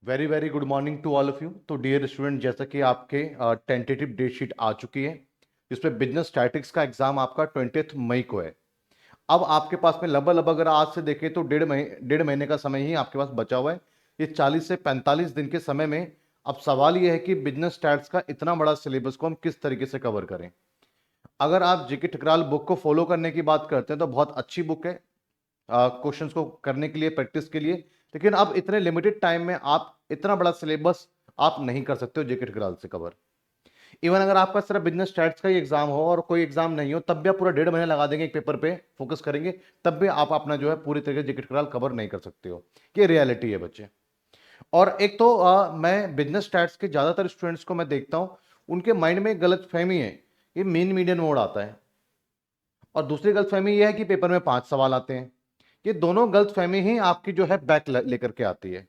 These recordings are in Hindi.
Very very good morning to all of you. तो डियर स्टूडेंट, जैसा कि आपके टेंटेटिव डेट शीट आ चुकी है जिसमें बिजनेस स्टैटिक्स का एग्जाम आपका 20 मई को है। अब आपके पास में लगभग अगर आज से देखें तो डेढ़ महीने का समय ही आपके पास बचा हुआ है। ये 40 से 45 दिन के समय में अब सवाल ये है कि बिजनेस स्टैट्स का इतना बड़ा सिलेबस को हम किस तरीके से कवर करें। अगर आप जीके ठकराल बुक को फॉलो करने की बात करते हैं तो बहुत अच्छी बुक है क्वेश्चंस को करने के लिए, प्रैक्टिस के लिए। लेकिन अब इतने लिमिटेड टाइम में आप इतना बड़ा सिलेबस आप नहीं कर सकते हो जेके ठकराल से कवर। इवन अगर आपका सिर्फ बिजनेस स्टैट्स का ही एग्जाम हो और कोई एग्जाम नहीं हो तब भी आप पूरा डेढ़ महीना लगा देंगे एक पेपर पे फोकस करेंगे, तब भी आप अपना जो है पूरी तरीके से जेके ठकराल कवर नहीं कर सकते हो। ये रियलिटी है बच्चे। और एक तो मैं बिजनेस स्टैट्स के ज्यादातर स्टूडेंट्स को मैं देखता हूं, उनके माइंड में गलत फहमी है, ये मीन मीडियन मोड आता है। और दूसरी गलत फहमी यह है कि पेपर में 5 सवाल आते हैं। ये दोनों गलत फहमी ही आपकी जो है बैक लेकर के आती है।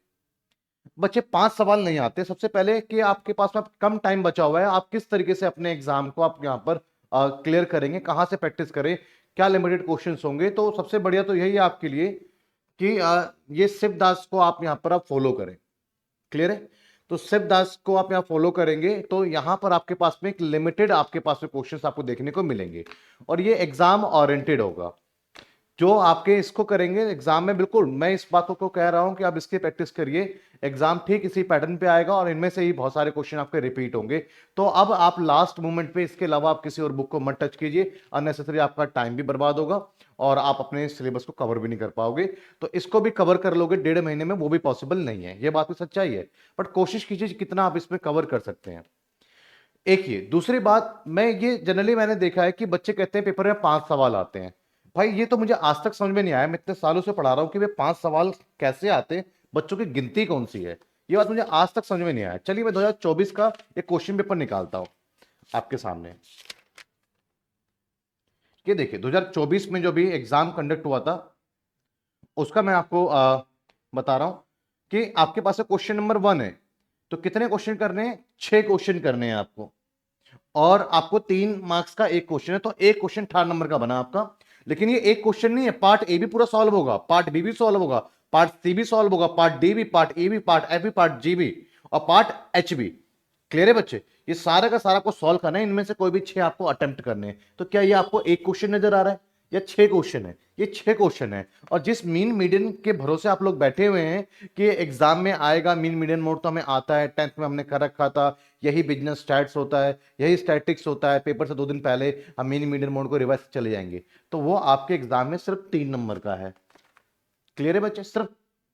बच्चे 5 सवाल नहीं आते। सबसे पहले कि आपके पास में कम टाइम बचा हुआ है, आप किस तरीके से अपने एग्जाम को आप यहां पर क्लियर करेंगे, कहां से प्रैक्टिस करें, क्या लिमिटेड क्वेश्चंस होंगे। तो सबसे बढ़िया तो यही है आपके लिए कि ये शिवदास को आप यहां पर आप फॉलो करें। क्लियर है? तो शिवदास को आप यहां फॉलो करेंगे तो यहां पर आपके पास में एक लिमिटेड आपके पास में क्वेश्चंस आपको देखने को मिलेंगे और ये एग्जाम ओरिएंटेड होगा। जो आपके इसको करेंगे एग्जाम में, बिल्कुल मैं इस बात को कह रहा हूं कि आप इसकी प्रैक्टिस करिए। एग्जाम ठीक इसी पैटर्न पे आएगा और इनमें से ही बहुत सारे क्वेश्चन आपके रिपीट होंगे। तो अब आप लास्ट मोमेंट पे इसके अलावा आप किसी और बुक को मत टच कीजिए, अननेसेसरी आपका टाइम भी बर्बाद होगा और आप अपने सिलेबस को कवर भी नहीं कर पाओगे। तो इसको भी कवर कर लोगे डेढ़ महीने में, वो भी पॉसिबल नहीं है, ये बात भी सच्चाई है। बट कोशिश कीजिए कितना आप इसमें कवर कर सकते हैं। एक ये दूसरी बात, मैं ये जनरली मैंने देखा है कि बच्चे कहते हैं पेपर में 5 सवाल आते हैं। भाई ये तो मुझे आज तक समझ में नहीं आया, मैं इतने सालों से पढ़ा रहा हूं कि वे 5 सवाल कैसे आते हैं, बच्चों की गिनती कौन सी है, ये बात मुझे आज तक समझ में नहीं आया। चलिए मैं 2024 का एक क्वेश्चन पेपर निकालता हूं आपके सामने। ये देखिए 2024 में जो भी एग्जाम कंडक्ट हुआ था उसका मैं आपको बता रहा हूं कि आपके पास क्वेश्चन नंबर 1 है। तो कितने क्वेश्चन करने हैं? 6 क्वेश्चन करने हैं आपको। और आपको 3 मार्क्स का एक क्वेश्चन है, तो एक क्वेश्चन 18 नंबर का बना आपका। लेकिन ये एक क्वेश्चन नहीं है, पार्ट ए भी पूरा सॉल्व होगा, पार्ट बी भी सॉल्व होगा, पार्ट सी भी सॉल्व होगा, पार्ट डी भी, पार्ट ए भी, पार्ट एफ भी, पार्ट जी भी और पार्ट एच भी। क्लियर है बच्चे? ये सारा का सारा आपको सॉल्व करना है, इनमें से कोई भी 6 आपको अटेम्प्ट करने हैं। तो क्या ये आपको एक क्वेश्चन नजर आ रहा है या 6 क्वेश्चन है? ये 6 क्वेश्चन है। और जिस मीन मीडियन के भरोसे आप लोग बैठे हुए हैं कि एग्जाम में आएगा मीन मीडियन मोड, तो हमें आता है, 10th में हमने कर रखा था, यही बिजनेस स्टैट्स होता है, यही स्टैटिक्स होता है, पेपर से 2 दिन पहले हम मीन मीडियन मोड को रिवाइज चले जाएंगे, तो वो आपके एग्जाम में सिर्फ 3 नंबर का है। क्लियर है बच्चे? सिर्फ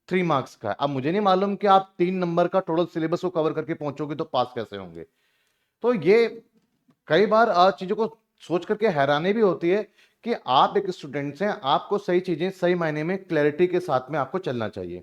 3 मार्क्स का है। अब मुझे नहीं मालूम कि आप 3 नंबर का टोटल सिलेबस को कवर करके पहुंचोगे तो पास कैसे होंगे। तो ये कई बार चीजों को सोच करके हैरानी भी होती है कि आप एक स्टूडेंट हैं, आपको सही चीजें सही मायने में क्लैरिटी के साथ में आपको चलना चाहिए।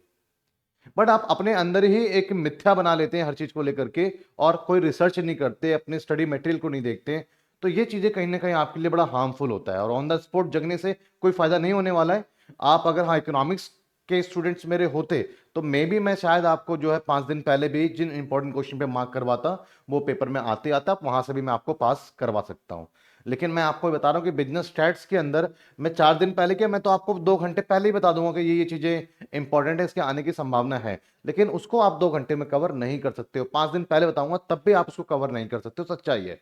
बट आप अपने अंदर ही एक मिथ्या बना लेते हैं हर चीज को लेकर के और कोई रिसर्च नहीं करते, अपने स्टडी मटेरियल को नहीं देखते। तो ये चीजें कहीं ना कहीं आपके लिए बड़ा हार्मफुल होता है और ऑन द स्पॉट जगने से कोई फायदा नहीं होने वाला है। आप अगर हाँ इकोनॉमिक्स के स्टूडेंट्स मेरे होते तो मे भी मैं शायद आपको जो है 5 दिन पहले भी जिन इंपॉर्टेंट क्वेश्चन पे मार्क करवाता वो पेपर में आते आता, वहां से भी मैं आपको पास करवा सकता हूं। लेकिन मैं आपको बता रहा हूं कि बिजनेस स्टैट्स के अंदर मैं 4 दिन पहले क्या, मैं तो आपको 2 घंटे पहले ही बता दूंगा कि ये चीजें इंपॉर्टेंट है, इसके आने की संभावना है। लेकिन उसको आप 2 घंटे में कवर नहीं कर सकते हो, 5 दिन पहले बताऊंगा तब भी आप उसको कवर नहीं कर सकते हो, सच्चाई है।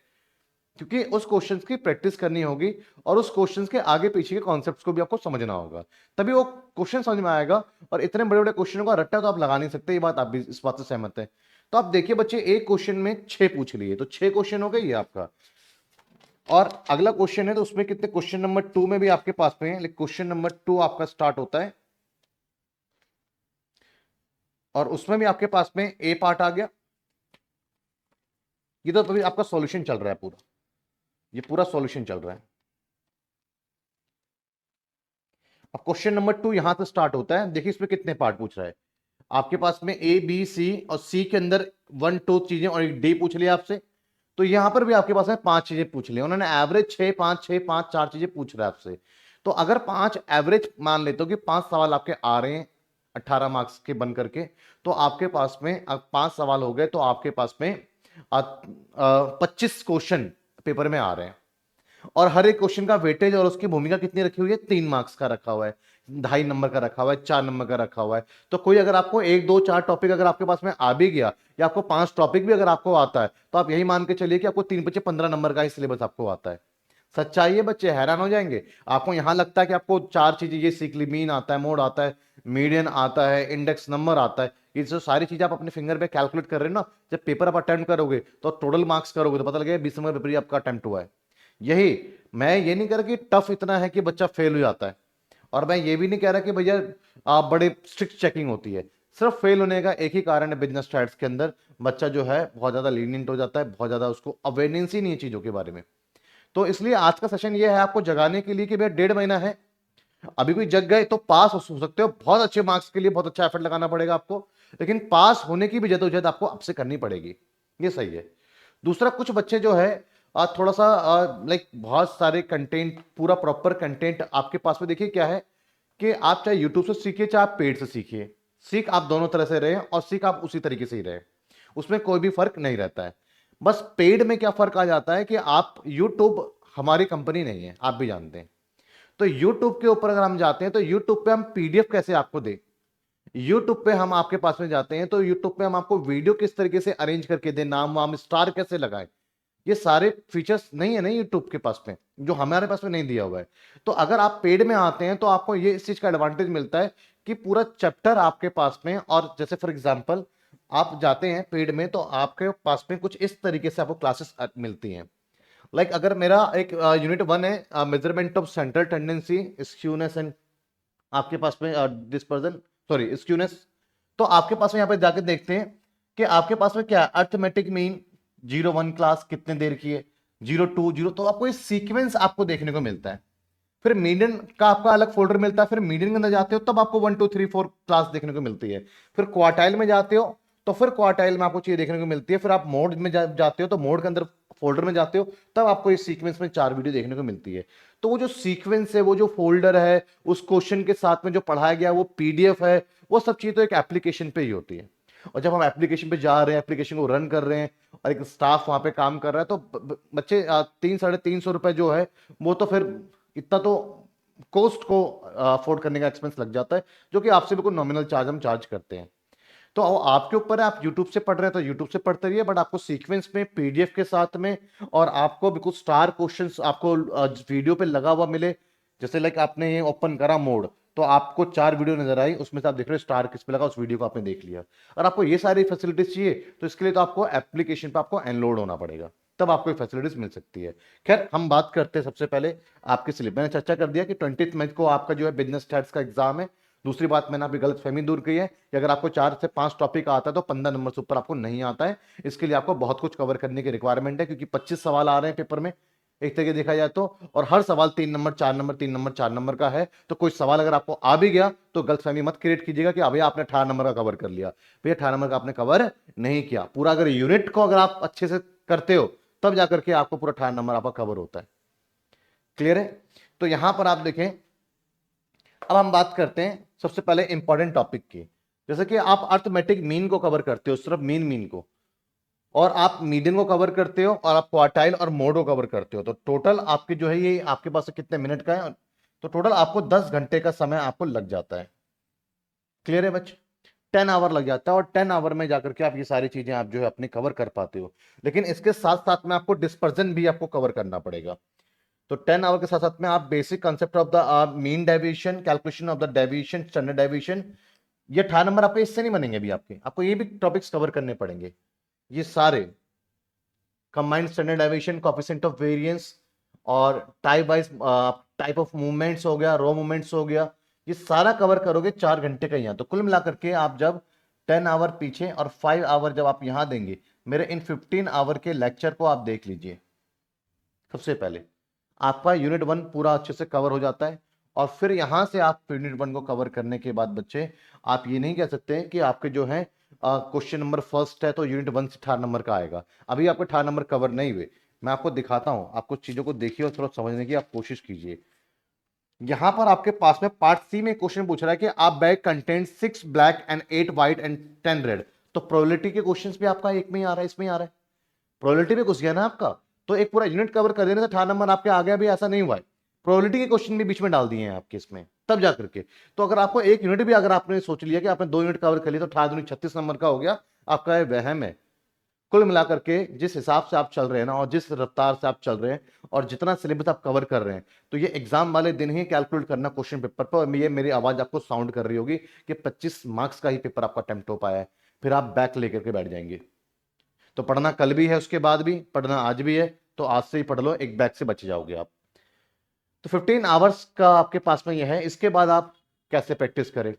क्योंकि उस क्वेश्चन की प्रैक्टिस करनी होगी और उस क्वेश्चन के आगे पीछे के कॉन्सेप्ट्स को भी आपको समझना होगा, तभी वो क्वेश्चन समझ में आएगा। और इतने बड़े बड़े क्वेश्चनों का रट्टा तो आप लगा नहीं सकते, ये बात आप भी इस बात से सहमत है। तो आप देखिए बच्चे, एक क्वेश्चन में 6 पूछ लिए तो 6 क्वेश्चन हो गए ये आपका। और अगला क्वेश्चन है तो उसमें कितने, क्वेश्चन नंबर 2 में भी आपके पास में है, लेकिन क्वेश्चन नंबर 2 आपका स्टार्ट होता है और उसमें भी आपके पास में ए पार्ट आ गया। ये तो अभी आपका सॉल्यूशन चल रहा है पूरा, ये पूरा सॉल्यूशन चल रहा है। अब क्वेश्चन नंबर 2 यहां से स्टार्ट होता है। देखिए इसमें कितने पार्ट पूछ रहा है आपके पास में, ए बी सी, और सी के अंदर 1 2 चीजें और एक डी पूछ लिया आपसे। तो यहां पर भी आपके पास में 5 चीजें पूछ ली, उन्होंने एवरेज 6 5 6 5 4 चीजें पूछ रहा है आपसे। तो अगर 5 एवरेज मान लेते हो कि 5 सवाल आपके आ रहे हैं 18 मार्क्स के बन करके, तो आपके पास में अब 5 सवाल हो गए तो आपके पास में 25 क्वेश्चन पेपर में आ रहे हैं। और हर एक क्वेश्चन का वेटेज और उसकी भूमिका कितनी रखी हुई है, 3 मार्क्स का रखा हुआ है, 2.5 नंबर का रखा हुआ है, 4 नंबर का रखा हुआ है। तो कोई अगर आपको 1 2 4 टॉपिक अगर आपके पास में आ भी गया, या आपको 5 टॉपिक भी अगर आपको आता है, तो आप यही मान के चलिए कि आपको 3 बचे 15 नंबर का ही सिलेबस आपको आता है। सच्चाई है बच्चे, हैरान हो जाएंगे। आपको यहां लगता है कि आपको 4 चीजें ये सीख ली, मीन आता है, मोड आता है, मीडियन आता है, इंडेक्स नंबर आता है, ये जो सारी चीजें आप अपने फिंगर पे कैलकुलेट कर रहे हो ना, जब पेपर आप अटेम्प्ट करोगे तो टोटल मार्क्स करोगे तो पता लगेगा 20 नंबर पेपर ही आपका अटेम्प्ट हुआ है। यही, मैं ये नहीं कह रहा कि टफ इतना है कि बच्चा फेल हो जाता है, और मैं ये भी नहीं कह रहा कि भैया आप बड़े स्ट्रिक्ट चेकिंग होती है। सिर्फ फेल होने का एक ही कारण है बिजनेस स्टैट्स के अंदर, बच्चा जो है बहुत ज्यादा लीनियंट हो जाता है, बहुत ज्यादा उसको अवेयरनेस ही नहीं है चीजों के बारे में। तो इसलिए आज का सेशन ये है आपको जगाने के लिए कि भैया 1.5 महीना है, अभी कोई जग गए तो पास हो सकते हो, बहुत अच्छे मार्क्स के लिए बहुत अच्छा एफर्ट लगाना पड़ेगा आपको, लेकिन पास होने की भी जद्दोजहद आपको अब से करनी पड़ेगी, ये सही है। दूसरा, कुछ बच्चे जो है थोड़ा सा लाइक बहुत सारे कंटेंट, पूरा प्रॉपर कंटेंट आपके पास में, देखिए क्या है कि आप चाहे यूट्यूब से सीखिए चाहे आप पेड से सीखिए, सीख आप दोनों तरह से रहे और सीख आप उसी तरीके से ही रहे, उसमें कोई भी फर्क नहीं रहता है। बस पेड में क्या फर्क आ जाता है कि आप यूट्यूब हमारी कंपनी नहीं है, आप भी जानते हैं। तो यूट्यूब के ऊपर अगर हम जाते हैं तो यूट्यूब पे हम पीडीएफ कैसे आपको दें, यूट्यूब पे हम आपके पास में जाते हैं तो यूट्यूब पे हम आपको वीडियो किस तरीके से अरेंज करके दें, नाम वाम स्टार कैसे लगाएं, ये सारे फीचर्स नहीं है ना यूट्यूब के पास में, जो हमारे पास में नहीं दिया हुआ है। तो अगर आप पेड में आते हैं तो आपको ये इस चीज का एडवांटेज मिलता है कि पूरा चैप्टर आपके पास में, और जैसे फॉर एग्जांपल आप जाते हैं पेड में तो आपके पास में कुछ इस तरीके से आपको क्लासेस मिलती हैं। लाइक अगर मेरा एक यूनिट 1 है, measurement of central tendency, skewness and आपके पास में डिस्पर्जन, सॉरी स्क्यूनेस, तो आपके पास में यहाँ पे जाके देखते हैं कि आपके पास में क्या है, अर्थमेटिक मीन 0 1 क्लास कितने देर की है, 0 2 0, तो आपको ये सीक्वेंस आपको देखने को मिलता है। फिर मीडियन का आपका अलग फोल्डर मिलता है, फिर मीडियन के अंदर जाते हो तब आपको 1 2 3 4 क्लास देखने को मिलती है। फिर क्वार्टाइल में जाते हो तो फिर क्वार्टाइल में आपको चीजें देखने को मिलती है। फिर आप मोड में जाते हो तो मोड के अंदर फोल्डर में जाते हो, तब आपको इस सीक्वेंस में 4 वीडियो देखने को मिलती है। तो वो जो सीक्वेंस है, वो जो फोल्डर है, उस क्वेश्चन के साथ में जो पढ़ाया गया वो पीडीएफ है, वो सब चीज तो एक एप्लीकेशन पे ही होती है। और जब हम एप्लीकेशन पे जा रहे हैं, एप्लीकेशन को रन कर रहे हैं और एक स्टाफ वहां पे काम कर रहा है, तो बच्चे 300 साढ़े 300 रुपए जो है, वो तो फिर इतना तो कॉस्ट को अफोर्ड करने का एक्सपेंस लग जाता है, जो कि आपसे बिल्कुल नॉमिनल चार्ज हम चार्ज करते हैं। तो आपके ऊपर है, आप यूट्यूब से पढ़ रहे हैं तो यूट्यूब से पढ़ते रहिए, बट आपको सीक्वेंस में पीडीएफ के साथ में, और आपको बिल्कुल स्टार क्वेश्चंस आपको वीडियो पे लगा हुआ मिले। जैसे लाइक आपने ये ओपन करा मोड, तो आपको 4 वीडियो नजर आई, उसमें से आप देख रहे हो स्टार किस पे लगा, उस वीडियो को आपने देख लिया। और आपको ये सारी फैसिलिटीज चाहिए तो इसके लिए तो आपको एप्लीकेशन पे आपको एनलोड होना पड़ेगा, तब आपको ये फैसिलिटीज मिल सकती है। खैर हम बात करते हैं सबसे पहले आपके सिलेबस, मैंने चर्चा कर दिया कि 20 मई को आपका जो है बिजनेस स्टैट्स का एग्जाम है। दूसरी बात मैंने आपकी गलत फहमी दूर की है कि अगर आपको 4 से 5 टॉपिक आता है तो 15 नंबर से ऊपर आपको नहीं आता है। इसके लिए आपको बहुत कुछ कवर करने की रिक्वायरमेंट है, क्योंकि 25 सवाल आ रहे हैं पेपर में एक तरीके देखा जाए तो, और हर सवाल 3 नंबर 4 नंबर 3 नंबर 4 नंबर का है। तो कोई सवाल अगर आपको आ भी गया तो गलतफहमी मत क्रिएट कीजिएगा कि भैया आपने 18 नंबर का कवर कर लिया। भैया 18 नंबर का आपने कवर नहीं किया, पूरा अगर यूनिट को अगर आप अच्छे से करते हो तब जाकर के आपको पूरा 18 नंबर आपका कवर होता है। क्लियर है? तो यहां पर आप देखें, अब हम बात करते हैं सबसे पहले इंपॉर्टेंट टॉपिक की। जैसे कि आप अर्थमेटिक मीन को कवर करते हो, सिर्फ मीन को, और आप मीडियन को कवर करते हो, और आप क्वार्टाइल और मोड को कवर करते हो, तो टोटल आपके जो है ये आपके पास कितने मिनट का है, तो टोटल आपको 10 घंटे का समय आपको लग जाता है। क्लियर है बच्चे? 10 आवर लग जाता है, और 10 आवर में जाकर के आप ये सारी चीजें आप जो है अपने कवर कर पाते हो। लेकिन इसके साथ साथ में आपको डिस्पर्जन भी आपको कवर करना पड़ेगा। तो 10 आवर के साथ साथ में आप basic concept of the mean deviation, calculation of the deviation, standard deviation, ये 18 नंबर आपके इससे नहीं बनेंगे, अभी आपको ये भी टॉपिक्स कवर करने पड़ेंगे। ये सारे combined standard deviation, coefficient of variance, और type wise type of movements हो गया, रो मूवमेंट्स हो गया, ये सारा कवर करोगे 4 घंटे का यहाँ। तो कुल मिलाकर के आप जब 10 आवर पीछे और 5 आवर जब आप यहां देंगे, मेरे इन 15 आवर के लेक्चर को आप देख लीजिए। सबसे पहले आपका यूनिट 1 पूरा अच्छे से कवर हो जाता है, और फिर यहां से आप यूनिट 1 को कवर करने के बाद बच्चे आप ये नहीं कह सकते कि आपके जो है क्वेश्चन नंबर फर्स्ट है तो यूनिट 1 से 18 नंबर का आएगा। अभी आपके 18 नंबर कवर नहीं हुए, मैं आपको दिखाता हूं, आप कुछ चीजों को देखिए और थोड़ा समझने की आप कोशिश कीजिए। यहां पर आपके पास में पार्ट सी में क्वेश्चन पूछ रहा है कि आप bag content 6 black and 8 white and 10 red, तो प्रोबेबिलिटी के क्वेश्चंस भी आपका एक में ही आ रहा है, इसमें ही आ रहा है। प्रोबेबिलिटी में घुस गया ना आपका, तो एक पूरा यूनिट कवर कर देने से 18 नंबर आपके आ गया भी, ऐसा नहीं हुआ है। प्रोबेबिलिटी के क्वेश्चन भी बीच में डाल दिए हैं आपके इसमें, तब जा करके। तो अगर आपको एक यूनिट भी अगर आपने सोच लिया कि आपने 2 यूनिट कवर कर लिया तो 18 दूनी 36 नंबर का हो गया, आपका ये वहम है। कुल मिलाकर के जिस हिसाब से आप चल रहे हैं ना, और जिस रफ्तार से आप चल रहे हैं, और जितना सिलेबस आप कवर कर रहे हैं, तो ये एग्जाम वाले दिन ही कैलकुलेट करना क्वेश्चन पेपर पर। ये मेरी आवाज आपको साउंड कर रही होगी कि 25 मार्क्स का ही पेपर आपका अटेम्प्ट हो पाया है, फिर आप बैक लेकर के बैठ जाएंगे। तो पढ़ना कल भी है, उसके बाद भी पढ़ना आज भी है, तो आज से ही पढ़ लो, एक बैक से बच जाओगे आप। तो 15 आवर्स का आपके पास में यह है। इसके बाद आप कैसे प्रैक्टिस करें?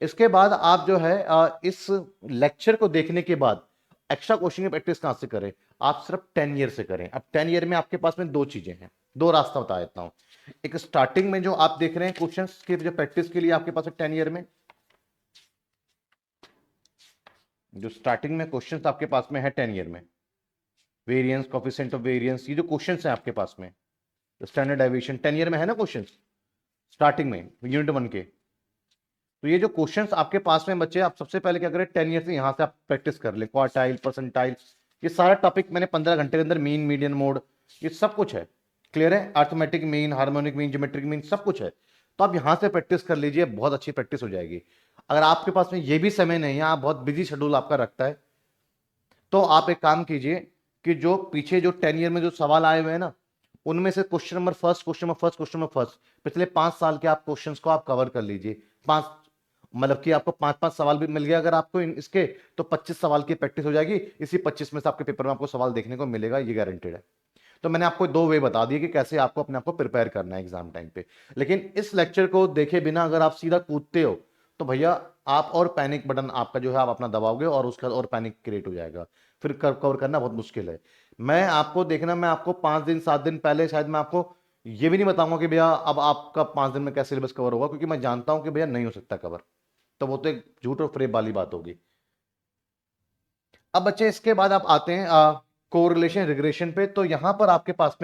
इसके बाद आप जो है इस लेक्चर को देखने के बाद एक्स्ट्रा क्वेश्चन की प्रैक्टिस कहां से करें? आप सिर्फ 10 ईयर से करें। अब 10 ईयर में आपके पास में दो चीजें हैं, दो रास्ता बता देता हूं। एक स्टार्टिंग में जो आप देख रहे हैं क्वेश्चंस की जो प्रैक्टिस के लिए आपके पास 10 ईयर में जो स्टार्टिंग में क्वेश्चंस आपके पास में है 10 ईयर में, वेरिएंस, कोएफिशिएंट ऑफ वेरिएंस, ये जो क्वेश्चंस हैं आपके पास में, स्टैंडर्ड डेविएशन 10 ईयर में है ना क्वेश्चंस स्टार्टिंग में यूनिट 1 के। तो ये जो क्वेश्चंस आपके पास में बच्चे, आप सबसे पहले क्या करें, 10 ईयर से यहां से आप प्रैक्टिस कर ले। क्वार्टाइल, परसेंटाइल, ये सारा टॉपिक मैंने 15 घंटे के अंदर, मीन, मीडियन, मोड, ये सब कुछ है। क्लियर है? Arithmetic mean, harmonic mean, geometric mean, सब कुछ है। तो आप यहां से प्रैक्टिस कर लीजिए, बहुत अच्छी प्रैक्टिस हो जाएगी। अगर आपके पास में ये भी समय नहीं है, आप बहुत बिजी शेड्यूल आपका रखता है, तो आप एक काम कीजिए कि जो पीछे जो 10 ईयर में जो सवाल आए हुए हैं ना, उनमें से question number first, question number first, question number first, पिछले 5 साल के आप क्वेश्चंस को आप कवर कर लीजिए। 5, मतलब कि आपको 5-5 सवाल भी मिल गया अगर आपको इसके, तो 25 सवाल की प्रैक्टिस हो जाएगी। इसी 25 में से आपके पेपर में आपको सवाल देखने को मिलेगा, ये गारंटेड है। तो मैंने आपको 2 वे बता दिए कि कैसे आपको अपने आप को प्रिपेयर करना है एग्जाम टाइम पे। लेकिन इस लेक्चर को देखे बिना अगर आप सीधा कूदते हो, तो भैया आप और पैनिक बटन आपका जो है आप अपना दबाओगे, और उसका और पैनिक क्रिएट हो जाएगा, फिर कवर करना बहुत मुश्किल है। मैं आपको देखना, मैं आपको 5 दिन 7 दिन पहले शायद मैं आपको ये भी नहीं बताऊंगा कि भैया अब आपका 5 दिन में कैसे सिलेबस कवर होगा, क्योंकि मैं जानता हूं कि भैया नहीं हो सकता कवर, तो वो तो एक झूठ और फ्रेब वाली बात होगी। अब बच्चे इसके बाद आप आते हैं कोरिलेशन रिग्रेशन पे। तो यहां पर आपके पास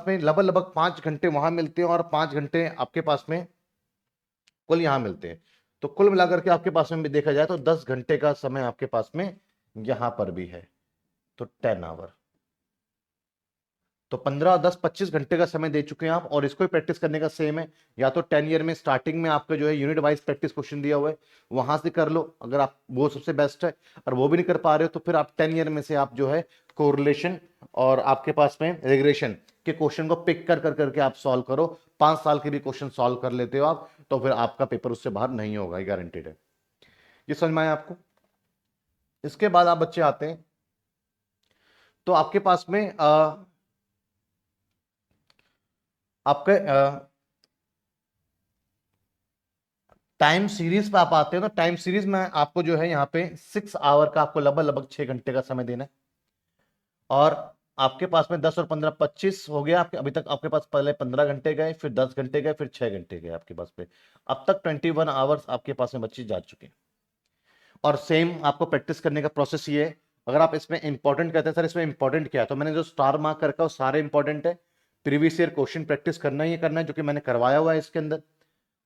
में लगभग लगभग 5 घंटे वहां मिलते हैं, और 5 घंटे आपके पास में कुल यहां मिलते हैं। तो कुल मिलाकर के आपके पास में भी देखा जाए तो 10 घंटे का समय आपके पास में यहां पर भी है, तो 10 आवर, तो 15, 10, 25 घंटे का समय दे चुके हैं आप। और इसको प्रैक्टिस करने का सेम है, या तो 10 ईयर में स्टार्टिंग में आपका जो है यूनिट वाइज प्रैक्टिस क्वेश्चन दिया हुआ है, वहां से कर लो, अगर आप, वो सबसे बेस्ट है। और वो भी नहीं कर पा रहे हो तो फिर आप 10 ईयर में से आप जो है कोरिलेशन और आपके पास में रिग्रेशन के क्वेश्चन को पिक कर कर करके आप सॉल्व करो। 5 साल के भी क्वेश्चन सॉल्व कर लेते हो आप, तो फिर आपका पेपर उससे बाहर नहीं होगा, गारंटेड है। ये समझ में आया आपको? इसके बाद आप बच्चे आते हैं, तो आपके पास में आपके टाइम सीरीज पे आप आते हैं। तो टाइम सीरीज में आपको जो है यहाँ पे 6 आवर का आपको लगभग लगभग 6 घंटे का समय देना है। और आपके पास में 10 और 15, 25 हो गया आपके। अभी तक आपके पास पहले 15 घंटे गए, फिर 10 घंटे गए, फिर 6 घंटे गए आपके पास पे। अब तक 21 आवर्स आपके पास में बच्चे जा चुके हैं। और सेम आपको प्रैक्टिस करने का प्रोसेस ये है। अगर आप इसमें इंपॉर्टेंट कहते हैं सर इसमें इंपॉर्टेंट क्या है, तो मैंने जो स्टार मार्क कर रखा है वो सारे इंपॉर्टेंट है। प्रीवियस ईयर क्वेश्चन प्रैक्टिस करना ही करना है, जो कि मैंने करवाया हुआ है इसके अंदर।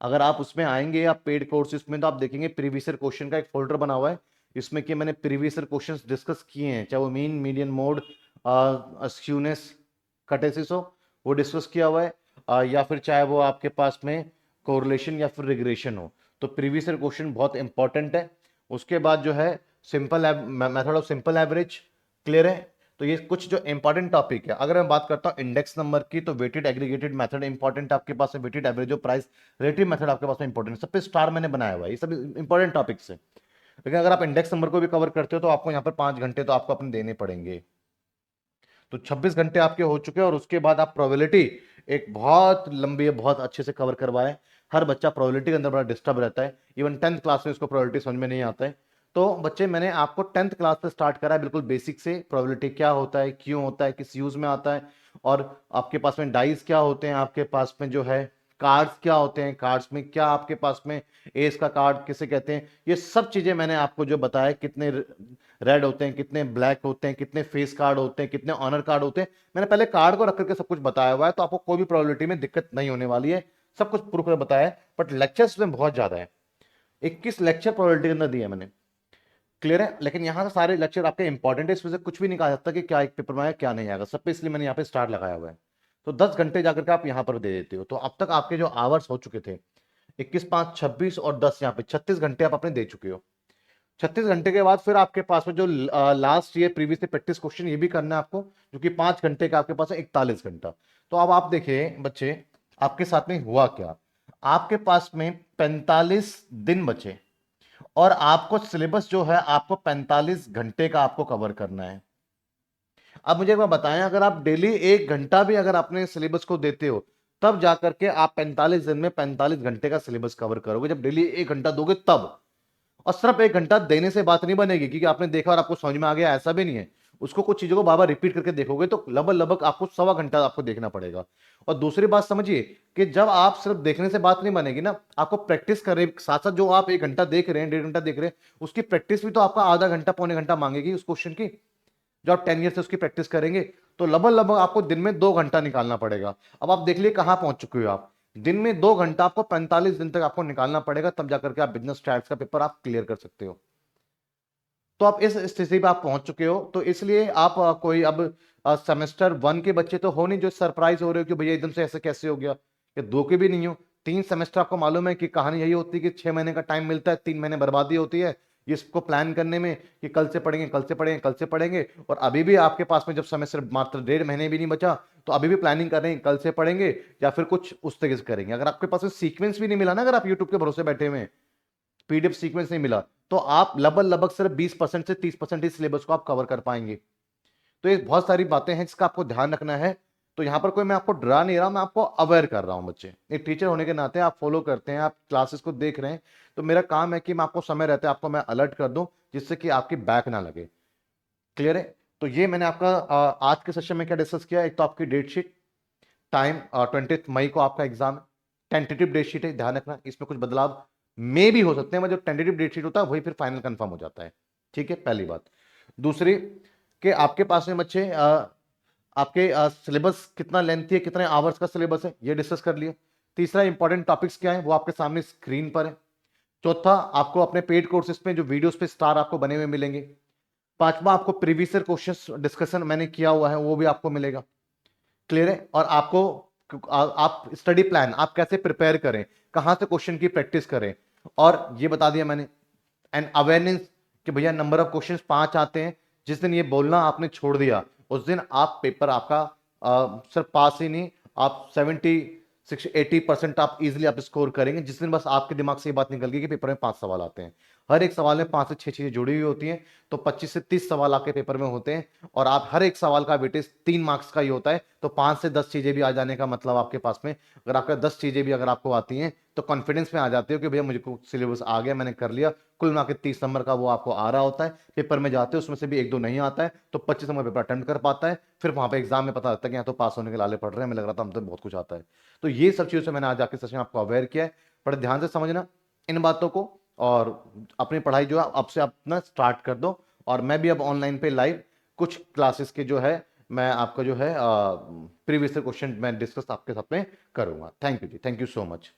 अगर आप उसमें आएंगे आप पेड कोर्सेज में, तो आप देखेंगे प्रीवियस ईयर क्वेश्चन का एक फोल्डर बना हुआ है, इसमें कि मैंने प्रीवियस ईयर क्वेश्चंस डिस्कस किए हैं, चाहे वो मीन, मीडियन, मोड, स्क्यूनेस, कटेसिस हो, वो डिस्कस किया हुआ है, या फिर चाहे वो आपके पास में कोरिलेशन या फिर रिग्रेशन हो। तो प्रीवियस ईयर क्वेश्चन बहुत इंपॉर्टेंट है। उसके बाद जो है simple method of simple average, clear है? तो ये कुछ जो इंपॉर्टेंट टॉपिक है। अगर मैं बात करता हूँ इंडेक्स नंबर की, तो वेटेड एग्रीगेटेड मेथड इंपॉर्टेंट आपके पास है, weighted average of price relative method आपके पास में इंपॉर्टेंट, सब पे स्टार मैंने बनाया हुआ है, ये सब इंपॉर्टेंट टॉपिक्स है। लेकिन अगर आप इंडेक्स नंबर को भी कवर करते हो तो आपको यहाँ पर 5 घंटे तो आपको अपने देने पड़ेंगे। तो 26 घंटे आपके हो चुके हैं। और उसके बाद आप प्रोबेबिलिटी एक बहुत लंबी है, बहुत अच्छे से कवर करवाए। हर बच्चा प्रोबेबिलिटी के अंदर बड़ा डिस्टर्ब रहता है, इवन 10th क्लास में इसको प्रोबेबिलिटी समझ में नहीं आता है। तो बच्चे मैंने आपको 10th क्लास से स्टार्ट करा है बिल्कुल बेसिक से, प्रोबेबिलिटी क्या होता है, क्यों होता है, किस यूज में आता है, और आपके पास में डाइस क्या होते हैं, आपके पास में जो है कार्ड्स क्या होते हैं, कार्ड्स में क्या आपके पास में एस का कार्ड किसे कहते हैं, ये सब चीजें मैंने आपको जो बताया, कितने रेड होते हैं, कितने ब्लैक होते हैं, कितने फेस कार्ड होते हैं, कितने ऑनर कार्ड होते हैं, मैंने पहले कार्ड को रख करके सब कुछ बताया हुआ है। तो आपको कोई भी प्रोबेबिलिटी में दिक्कत नहीं होने वाली है, सब कुछ प्रूफ कर बताया है। बट लेक्चर्स में बहुत ज्यादा है, 21 लेक्चर प्रोबेबिलिटी के अंदर दिए मैंने। क्लियर है। लेकिन यहाँ से सारे लेक्चर आपके इंपॉर्टेंट है, इसमें से कुछ भी नहीं कहा जाता कि क्या एक पेपर में आया क्या नहीं आएगा, सब पे इसलिए मैंने यहाँ पे स्टार लगाया हुआ है। तो 10 घंटे जाकर के आप यहाँ पर दे देते हो, तो अब तक आपके जो आवर्स हो चुके थे 21, 5, 26 और 10, यहाँ पे 36 घंटे आप अपने दे चुके हो। 36 घंटे के बाद फिर आपके पास में जो last year previous practice question ये भी करना है आपको, जो कि 5 घंटे का आपके पास है, 41 घंटा। तो अब आप देखिए बच्चे, आपके साथ में हुआ क्या, आपके पास में 45 दिन बचे और आपको सिलेबस जो है आपको 45 घंटे का आपको कवर करना है। अब मुझे एक बार बताएं, अगर आप डेली 1 घंटा भी अगर अपने सिलेबस को देते हो, तब जाकर के आप 45 दिन में 45 घंटे का सिलेबस कवर करोगे। जब डेली 1 घंटा दोगे तब, और सिर्फ 1 घंटा देने से बात नहीं बनेगी क्योंकि आपने देखा और आपको समझ में आ गया, ऐसा भी नहीं है। उसको कुछ चीजों को बार बार रिपीट करके देखोगे तो लगभग लगभग आपको 1.25 घंटा आपको देखना पड़ेगा। और दूसरी बात समझिए कि जब आप सिर्फ देखने से बात नहीं बनेगी ना, आपको प्रैक्टिस करें साथ साथ। जो आप 1 घंटा देख रहे हैं, 1.5 घंटा देख रहे हैं, उसकी प्रैक्टिस भी तो आपका आधा घंटा पौने घंटा मांगेगी उस क्वेश्चन की। जो आप 10 ईयर से उसकी प्रैक्टिस करेंगे तो लगभग लगभग आपको दिन में 2 घंटा निकालना पड़ेगा। अब आप देख लिए कहां पहुंच चुके हो आप, दिन में 2 घंटा आपको 45 दिन तक आपको निकालना पड़ेगा, तब जाकर के आप बिजनेस स्टैट्स का पेपर आप क्लियर कर सकते हो। तो आप इस स्थिति पे आप पहुंच चुके हो, तो इसलिए आप कोई अब सेमेस्टर 1 के बच्चे तो हो नहीं जो सरप्राइज हो रहे हो कि भैया एकदम से ऐसे कैसे हो गया, या 2 के भी नहीं हो। 3 सेमेस्टर आपको मालूम है कि कहानी यही होती है कि 6 महीने का टाइम मिलता है, 3 महीने बर्बादी होती है ये इसको प्लान करने में कि कल से पढ़ेंगे, कल से पढ़ेंगे, कल से पढ़ेंगे। और अभी भी आपके पास में जब सेमेस्टर मात्र 1.5 महीने भी नहीं बचा, तो अभी भी प्लानिंग कर रहे हैं कल से पढ़ेंगे या फिर कुछ उस तरीके से करेंगे। अगर आपके पास सीक्वेंस भी नहीं मिला ना, अगर आप यूट्यूब के भरोसे बैठे हुए हैं, पीडीएफ सीक्वेंस नहीं मिला, तो आप लगभग लगभग सिर्फ 20% से 30% ही सिलेबस को आप कवर कर पाएंगे। तो ये बहुत सारी बातें हैं जिसका आपको ध्यान रखना है। तो यहां पर कोई मैं आपको डरा नहीं रहा, मैं आपको अवेयर कर रहा हूं। बच्चे एक टीचर होने के नाते आप फॉलो करते हैं, आप क्लासेस को देख रहे हैं, तो मेरा काम है कि मैं आपको समय रहते आपको मैं अलर्ट कर दूं, जिससे कि आपकी बैक ना लगे। क्लियर है। तो ये मैंने आपका आज के सेशन में क्या डिस्कस किया, एक तो आपकी डेट शीट, टाइम 20 मई को आपका एग्जाम है, टेंटेटिव डेट शीट है, ध्यान रखना इसमें कुछ बदलाव में भी हो सकते हैं, जो टेंटेटिव डेट शीट होता है वही फिर फाइनल कंफर्म हो जाता है। ठीक है, पहली बात। दूसरी कि आपके पास में बच्चे आपके सिलेबस कितना लेंथी है, कितने आवर्स का सिलेबस है, ये डिस्कस कर लिया। तीसरा इंपॉर्टेंट टॉपिक्स क्या है वो आपके सामने स्क्रीन पर है। चौथा, आपको अपने पेड कोर्सेज पे जो वीडियोस पे स्टार आपको बने हुए मिलेंगे। पांचवा, आपको प्रीवियस ईयर क्वेश्चंस डिस्कशन मैंने किया हुआ है वो भी आपको मिलेगा। क्लियर है। और आपको आप स्टडी प्लान आप कैसे प्रिपेयर करें, कहां से क्वेश्चन की प्रैक्टिस करें, और ये बता दिया मैंने। एंड अवेयरनेस कि भैया नंबर ऑफ क्वेश्चंस 5 आते हैं, जिस दिन ये बोलना आपने छोड़ दिया उस दिन आप पेपर आपका सिर्फ पास ही नहीं, आप 70-80% आप इजीली आप स्कोर करेंगे, जिस दिन बस आपके दिमाग से ये बात निकल गई कि पेपर में 5 सवाल आते हैं। हर एक सवाल में 5 से 6 चीजें जुड़ी हुई होती हैं, तो 25 से 30 सवाल आपके पेपर में होते हैं, और आप हर एक सवाल का वेटेज 3 मार्क्स का ही होता है। तो 5 से 10 चीजें भी आ जाने का मतलब आपके पास में, अगर आपका 10 चीजें भी अगर आपको आती हैं तो कॉन्फिडेंस में आ जाते हो कि भैया मुझे सिलेबस आ गया, मैंने कर लिया। कुल मिला के 30 नंबर का वो आपको आ रहा होता है। पेपर में जाते हो उसमें से भी 1-2 नहीं आता है, तो 25 नंबर पेपर अटेम्प्ट कर पाता है। फिर वहां पे एग्जाम में पता लगता है कि यहाँ तो पास होने के लाले पड़ रहे हैं, हमें लग रहा था हम तो बहुत कुछ आता है। तो ये सब चीजों से मैंने आज आके सेशन आपको अवेयर किया है। बड़े ध्यान से समझना इन बातों को, और अपनी पढ़ाई जो है अब से अपना स्टार्ट कर दो। और मैं भी अब ऑनलाइन पे लाइव कुछ क्लासेस के जो है मैं आपका जो है प्रीवियस क्वेश्चन मैं डिस्कस आपके साथ में करूंगा। थैंक यू जी, थैंक यू सो मच।